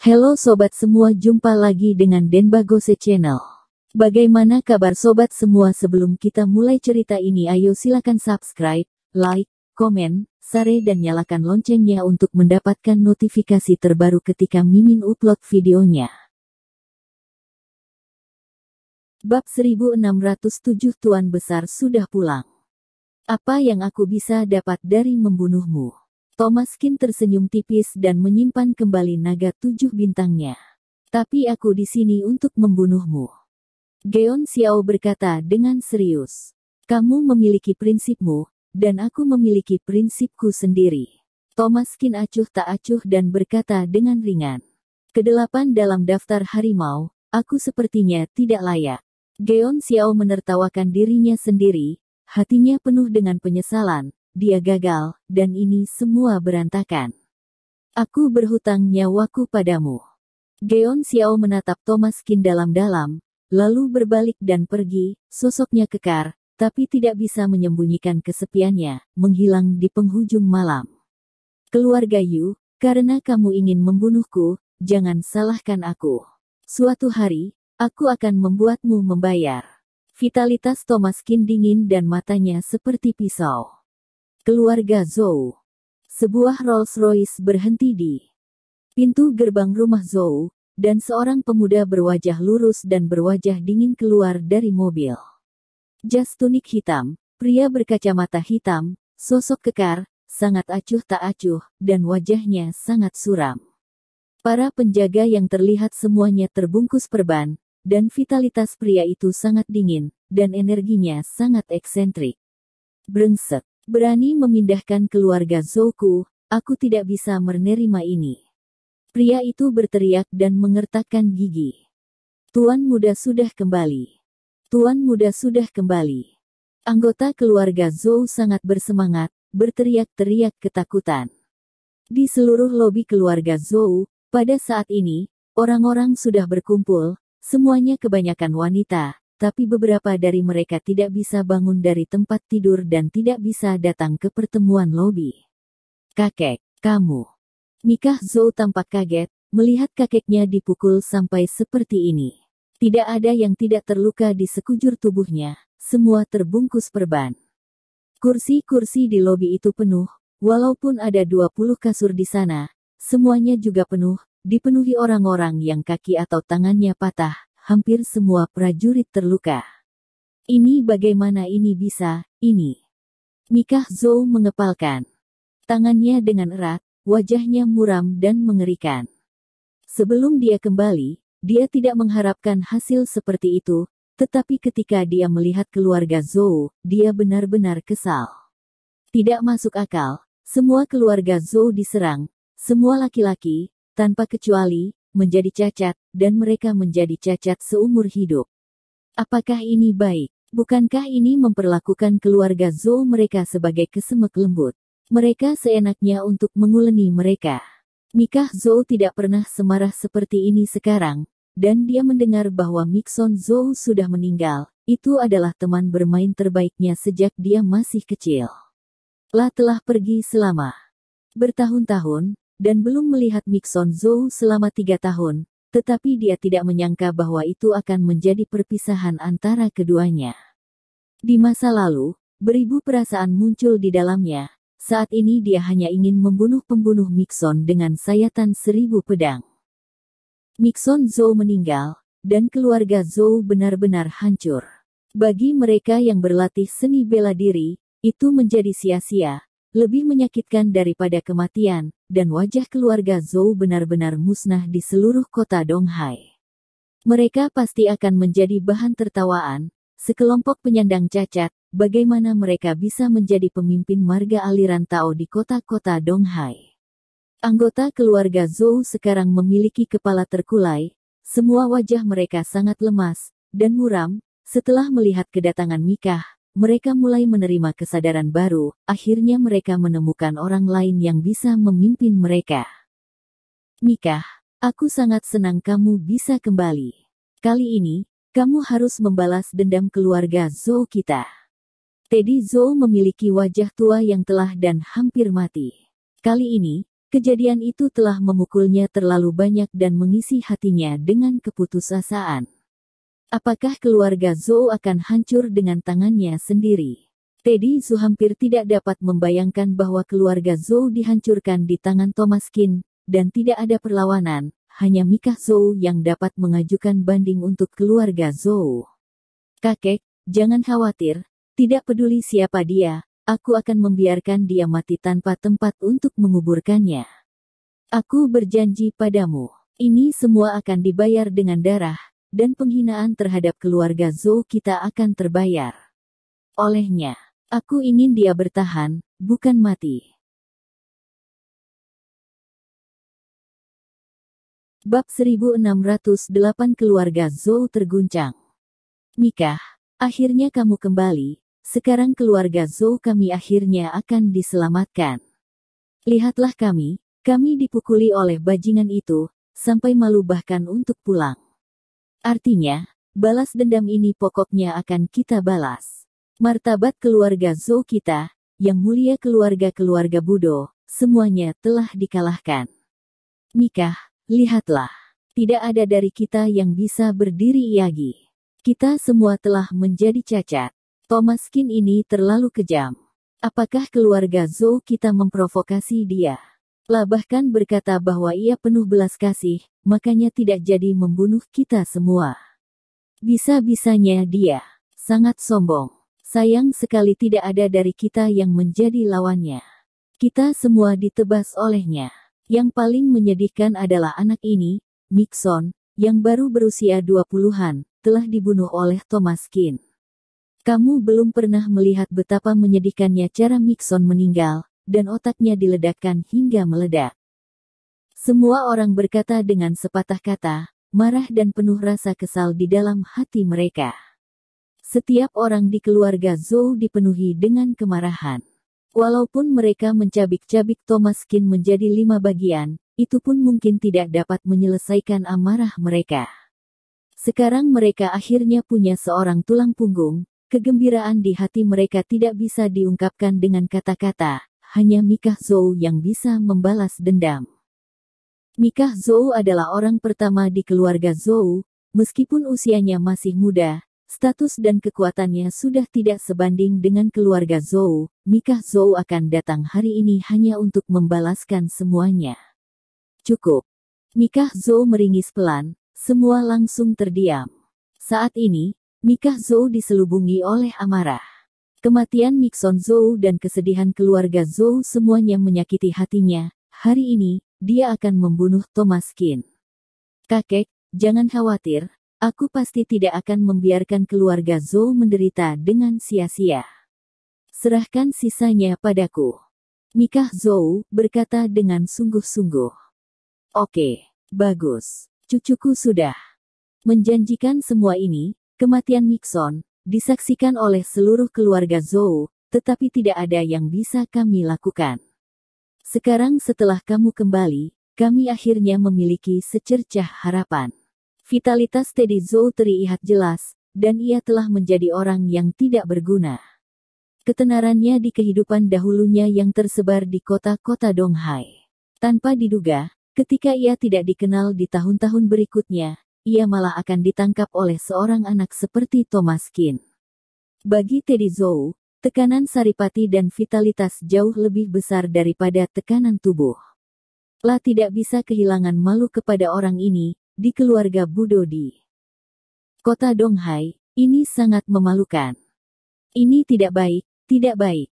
Halo sobat semua, jumpa lagi dengan Denbagose Channel. Bagaimana kabar sobat semua? Sebelum kita mulai cerita ini, ayo silakan subscribe, like, komen, share dan nyalakan loncengnya untuk mendapatkan notifikasi terbaru ketika Mimin upload videonya. Bab 1607, Tuan Besar sudah pulang. Apa yang aku bisa dapat dari membunuhmu? Thomaskin tersenyum tipis dan menyimpan kembali naga 7 bintangnya. Tapi aku di sini untuk membunuhmu. Geon Xiao berkata dengan serius. Kamu memiliki prinsipmu, dan aku memiliki prinsipku sendiri. Thomaskin acuh tak acuh dan berkata dengan ringan. Kedelapan dalam daftar harimau, aku sepertinya tidak layak. Geon Xiao menertawakan dirinya sendiri, hatinya penuh dengan penyesalan. Dia gagal, dan ini semua berantakan. Aku berhutang nyawaku padamu. Geon Xiao menatap Thomaskin dalam-dalam, lalu berbalik dan pergi, sosoknya kekar, tapi tidak bisa menyembunyikan kesepiannya, menghilang di penghujung malam. Keluarga Yu, karena kamu ingin membunuhku, jangan salahkan aku. Suatu hari, aku akan membuatmu membayar. Vitalitas Thomaskin dingin dan matanya seperti pisau. Keluarga Zhou. Sebuah Rolls-Royce berhenti di pintu gerbang rumah Zhou, dan seorang pemuda berwajah lurus dan berwajah dingin keluar dari mobil. Jas tunik hitam, pria berkacamata hitam, sosok kekar, sangat acuh tak acuh, dan wajahnya sangat suram. Para penjaga yang terlihat semuanya terbungkus perban, dan vitalitas pria itu sangat dingin, dan energinya sangat eksentrik. Brengsek. Berani memindahkan keluarga Zhouku, aku tidak bisa menerima ini. Pria itu berteriak dan mengertakkan gigi. Tuan muda sudah kembali. Tuan muda sudah kembali. Anggota keluarga Zhou sangat bersemangat, berteriak-teriak ketakutan. Di seluruh lobi keluarga Zhou, pada saat ini, orang-orang sudah berkumpul, semuanya kebanyakan wanita. Tapi beberapa dari mereka tidak bisa bangun dari tempat tidur dan tidak bisa datang ke pertemuan lobi. Kakek, kamu. Mikah Zhou tampak kaget, melihat kakeknya dipukul sampai seperti ini. Tidak ada yang tidak terluka di sekujur tubuhnya, semua terbungkus perban. Kursi-kursi di lobi itu penuh, walaupun ada 20 kasur di sana, semuanya juga penuh, dipenuhi orang-orang yang kaki atau tangannya patah. Hampir semua prajurit terluka. Ini bagaimana ini bisa, ini. Mikah Zhou mengepalkan tangannya dengan erat, wajahnya muram dan mengerikan. Sebelum dia kembali, dia tidak mengharapkan hasil seperti itu, tetapi ketika dia melihat keluarga Zhou, dia benar-benar kesal. Tidak masuk akal, semua keluarga Zhou diserang, semua laki-laki, tanpa kecuali, menjadi cacat, dan mereka menjadi cacat seumur hidup. Apakah ini baik? Bukankah ini memperlakukan keluarga Zhou mereka sebagai kesemek lembut? Mereka seenaknya untuk menguleni mereka. Mikah Zhou tidak pernah semarah seperti ini sekarang, dan dia mendengar bahwa Mixon Zhou sudah meninggal. Itu adalah teman bermain terbaiknya sejak dia masih kecil. Telah pergi selama bertahun-tahun, dan belum melihat Mixon Zhou selama 3 tahun, tetapi dia tidak menyangka bahwa itu akan menjadi perpisahan antara keduanya. Di masa lalu, beribu perasaan muncul di dalamnya, saat ini dia hanya ingin membunuh pembunuh Mixon dengan sayatan 1000 pedang. Mixon Zhou meninggal, dan keluarga Zhou benar-benar hancur. Bagi mereka yang berlatih seni bela diri, itu menjadi sia-sia, lebih menyakitkan daripada kematian, dan wajah keluarga Zhou benar-benar musnah di seluruh kota Donghai. Mereka pasti akan menjadi bahan tertawaan, sekelompok penyandang cacat, bagaimana mereka bisa menjadi pemimpin marga aliran Tao di kota-kota Donghai. Anggota keluarga Zhou sekarang memiliki kepala terkulai, semua wajah mereka sangat lemas, dan muram, setelah melihat kedatangan Mikah. Mereka mulai menerima kesadaran baru, akhirnya mereka menemukan orang lain yang bisa memimpin mereka. Mikah, aku sangat senang kamu bisa kembali. Kali ini, kamu harus membalas dendam keluarga Zhou kita. Teddy Zhou memiliki wajah tua yang telah dan hampir mati. Kali ini, Kejadian itu telah memukulnya terlalu banyak dan mengisi hatinya dengan keputusasaan. Apakah keluarga Zhou akan hancur dengan tangannya sendiri? Teddy Zhou hampir tidak dapat membayangkan bahwa keluarga Zhou dihancurkan di tangan Thomas Qin, dan tidak ada perlawanan, hanya Mikah Zhou yang dapat mengajukan banding untuk keluarga Zhou. Kakek, jangan khawatir, tidak peduli siapa dia, aku akan membiarkan dia mati tanpa tempat untuk menguburkannya. Aku berjanji padamu, ini semua akan dibayar dengan darah, dan penghinaan terhadap keluarga Zhou kita akan terbayar. Olehnya, aku ingin dia bertahan, bukan mati. Bab 1608 Keluarga Zhou terguncang. Mikah, akhirnya kamu kembali. Sekarang keluarga Zhou kami akhirnya akan diselamatkan. Lihatlah kami dipukuli oleh bajingan itu, sampai malu bahkan untuk pulang. Artinya, balas dendam ini pokoknya akan kita balas. Martabat keluarga Zhou kita, yang mulia keluarga-keluarga Budo, semuanya telah dikalahkan. Mikah, lihatlah. Tidak ada dari kita yang bisa berdiri lagi. Kita semua telah menjadi cacat. Thomas Qin ini terlalu kejam. Apakah keluarga Zhou kita memprovokasi dia? Bahkan berkata bahwa ia penuh belas kasih, makanya tidak jadi membunuh kita semua. Bisa-bisanya dia sangat sombong. Sayang sekali tidak ada dari kita yang menjadi lawannya. Kita semua ditebas olehnya. Yang paling menyedihkan adalah anak ini, Mixon, yang baru berusia 20-an, telah dibunuh oleh Thomas Qin. Kamu belum pernah melihat betapa menyedihkannya cara Mixon meninggal, dan otaknya diledakkan hingga meledak. Semua orang berkata dengan sepatah kata, marah dan penuh rasa kesal di dalam hati mereka. Setiap orang di keluarga Zhou dipenuhi dengan kemarahan. Walaupun mereka mencabik-cabik Thomas Qin menjadi 5 bagian, itu pun mungkin tidak dapat menyelesaikan amarah mereka. Sekarang mereka akhirnya punya seorang tulang punggung. Kegembiraan di hati mereka tidak bisa diungkapkan dengan kata-kata, hanya Mikah Zhou yang bisa membalas dendam. Mikah Zhou adalah orang pertama di keluarga Zhou, meskipun usianya masih muda, status dan kekuatannya sudah tidak sebanding dengan keluarga Zhou. Mikah Zhou akan datang hari ini hanya untuk membalaskan semuanya. Cukup. Mikah Zhou meringis pelan, semua langsung terdiam. Saat ini, Mikah Zhou diselubungi oleh amarah. Kematian Mixon Zhou dan kesedihan keluarga Zhou semuanya menyakiti hatinya. Hari ini, dia akan membunuh Thomas Qin. Kakek, jangan khawatir, aku pasti tidak akan membiarkan keluarga Zhou menderita dengan sia-sia. Serahkan sisanya padaku. Mikah Zhou berkata dengan sungguh-sungguh. Oke, bagus. Cucuku sudah menjanjikan semua ini. Kematian Mixon disaksikan oleh seluruh keluarga Zhou, tetapi tidak ada yang bisa kami lakukan. Sekarang setelah kamu kembali, kami akhirnya memiliki secercah harapan. Vitalitas Teddy Zhou terlihat jelas, dan ia telah menjadi orang yang tidak berguna. Ketenarannya di kehidupan dahulunya yang tersebar di kota-kota Donghai. Tanpa diduga, ketika ia tidak dikenal di tahun-tahun berikutnya, ia malah akan ditangkap oleh seorang anak seperti Thomas Qin. Bagi Teddy Zhou, tekanan saripati dan vitalitas jauh lebih besar daripada tekanan tubuh. Tidak bisa kehilangan malu kepada orang ini, di keluarga Budo di kota Donghai, ini sangat memalukan. Ini tidak baik, tidak baik.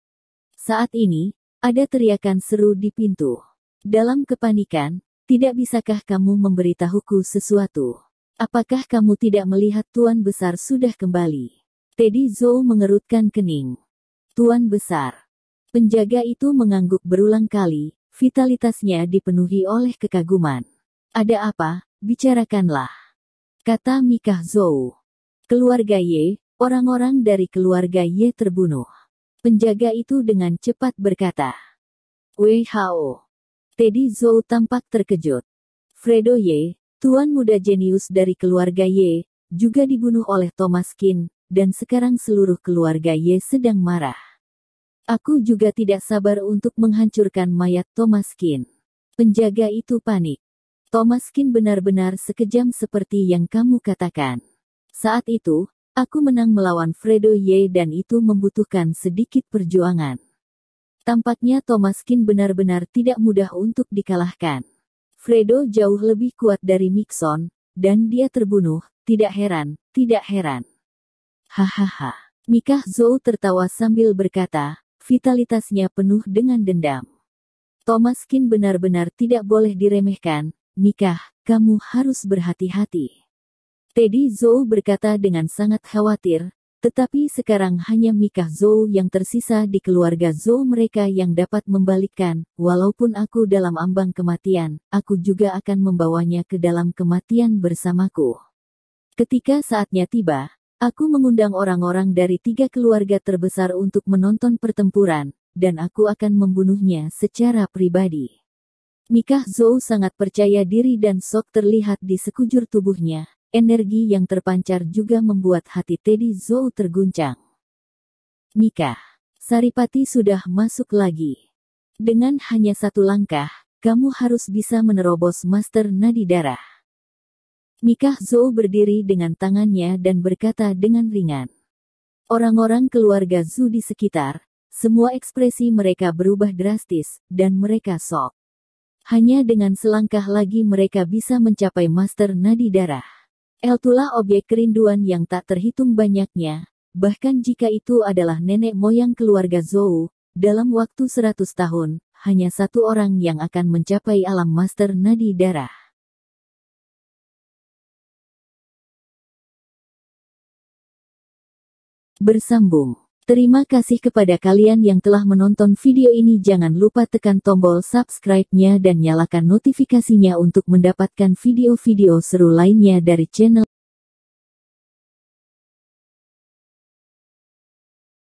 Saat ini, ada teriakan seru di pintu. Dalam kepanikan, tidak bisakah kamu memberitahuku sesuatu? Apakah kamu tidak melihat Tuan Besar sudah kembali? Teddy Zhou mengerutkan kening. Tuan Besar. Penjaga itu mengangguk berulang kali, vitalitasnya dipenuhi oleh kekaguman. Ada apa? Bicarakanlah. Kata Mikah Zhou. Keluarga Ye, orang-orang dari keluarga Ye terbunuh. Penjaga itu dengan cepat berkata. Wei Hao. Teddy Zhou tampak terkejut. Fredo Ye, tuan muda jenius dari keluarga Ye, juga dibunuh oleh Thomas Qin, dan sekarang seluruh keluarga Ye sedang marah. Aku juga tidak sabar untuk menghancurkan mayat Thomas Qin. Penjaga itu panik. Thomaskin benar-benar sekejam seperti yang kamu katakan. Saat itu, aku menang melawan Fredo Ye dan itu membutuhkan sedikit perjuangan. Tampaknya Thomaskin benar-benar tidak mudah untuk dikalahkan. Fredo jauh lebih kuat dari Mixon, dan dia terbunuh, tidak heran, tidak heran. Hahaha. Mikah Zhou tertawa sambil berkata, vitalitasnya penuh dengan dendam. Thomaskin benar-benar tidak boleh diremehkan. Mikah, kamu harus berhati-hati. Teddy Zhou berkata dengan sangat khawatir, tetapi sekarang hanya Mikah Zhou yang tersisa di keluarga Zhou mereka yang dapat membalikkan, walaupun aku dalam ambang kematian, aku juga akan membawanya ke dalam kematian bersamaku. Ketika saatnya tiba, aku mengundang orang-orang dari 3 keluarga terbesar untuk menonton pertempuran, dan aku akan membunuhnya secara pribadi. Mikah Zhou sangat percaya diri dan sok terlihat di sekujur tubuhnya. Energi yang terpancar juga membuat hati Teddy Zhou terguncang. Mikah, Saripati sudah masuk lagi. Dengan hanya 1 langkah, kamu harus bisa menerobos Master Nadi Darah. Mikah Zhou berdiri dengan tangannya dan berkata dengan ringan. Orang-orang keluarga Zhou di sekitar, semua ekspresi mereka berubah drastis, dan mereka sok. Hanya dengan selangkah lagi mereka bisa mencapai Master Nadi Darah. Itulah objek kerinduan yang tak terhitung banyaknya, bahkan jika itu adalah nenek moyang keluarga Zhou, dalam waktu 100 tahun, hanya 1 orang yang akan mencapai alam Master Nadi Darah. Bersambung. Terima kasih kepada kalian yang telah menonton video ini. Jangan lupa tekan tombol subscribe-nya dan nyalakan notifikasinya untuk mendapatkan video-video seru lainnya dari channel